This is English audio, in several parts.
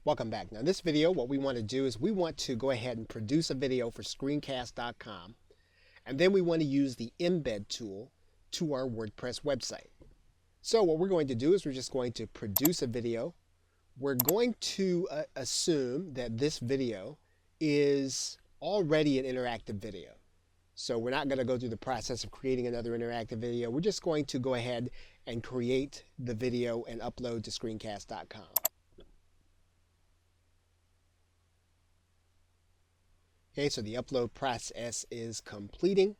Welcome back. Now in this video, what we want to do is we want to go ahead and produce a video for Screencast.com, and then we want to use the embed tool to our WordPress website. So what we're going to do is we're just going to produce a video. We're going to assume that this video is already an interactive video. So we're not going to go through the process of creating another interactive video. We're just going to go ahead and create the video and upload to Screencast.com. Okay, so the upload process is completing.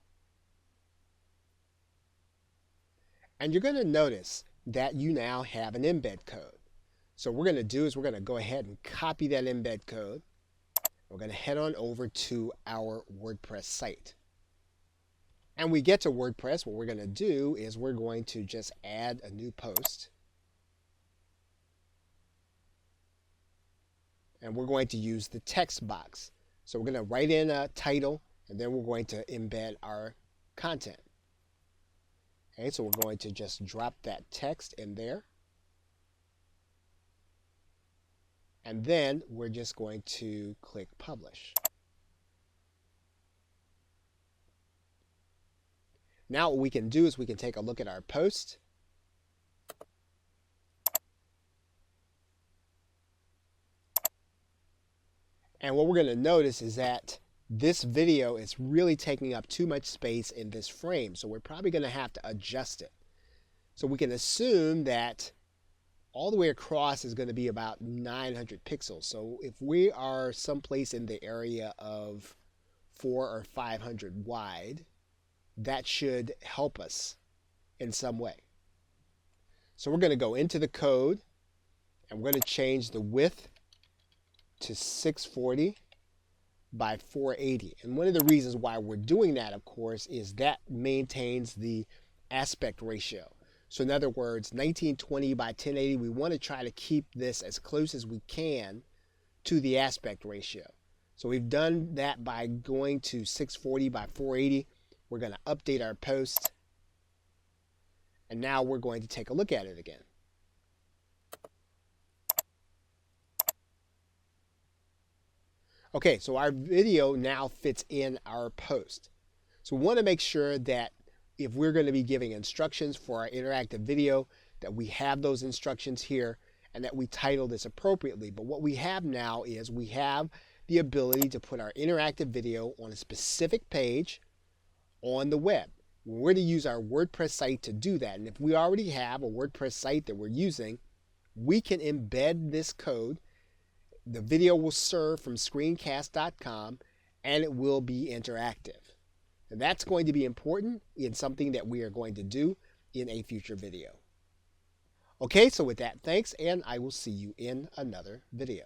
And you're going to notice that you now have an embed code. So what we're going to do is we're going to go ahead and copy that embed code. We're going to head on over to our WordPress site. And we get to WordPress, what we're going to do is we're going to just add a new post. And we're going to use the text box. So we're going to write in a title, and then we're going to embed our content. Okay, so we're going to just drop that text in there. And then we're just going to click Publish. Now what we can do is we can take a look at our post. And what we're going to notice is that this video is really taking up too much space in this frame. So we're probably going to have to adjust it. So we can assume that all the way across is going to be about 900 pixels. So if we are someplace in the area of 400 or 500 wide, that should help us in some way. So we're going to go into the code and we're going to change the width to 640 by 480. And one of the reasons why we're doing that, of course, is that maintains the aspect ratio. So in other words, 1920 by 1080, we want to try to keep this as close as we can to the aspect ratio. So we've done that by going to 640 by 480. We're going to update our post. And now we're going to take a look at it again. Okay, so our video now fits in our post. So we want to make sure that if we're going to be giving instructions for our interactive video, that we have those instructions here and that we title this appropriately. But what we have now is we have the ability to put our interactive video on a specific page on the web. We're going to use our WordPress site to do that. And if we already have a WordPress site that we're using, we can embed this code. The video will serve from Screencast.com and it will be interactive. And that's going to be important in something that we are going to do in a future video. Okay, so with that, thanks, and I will see you in another video.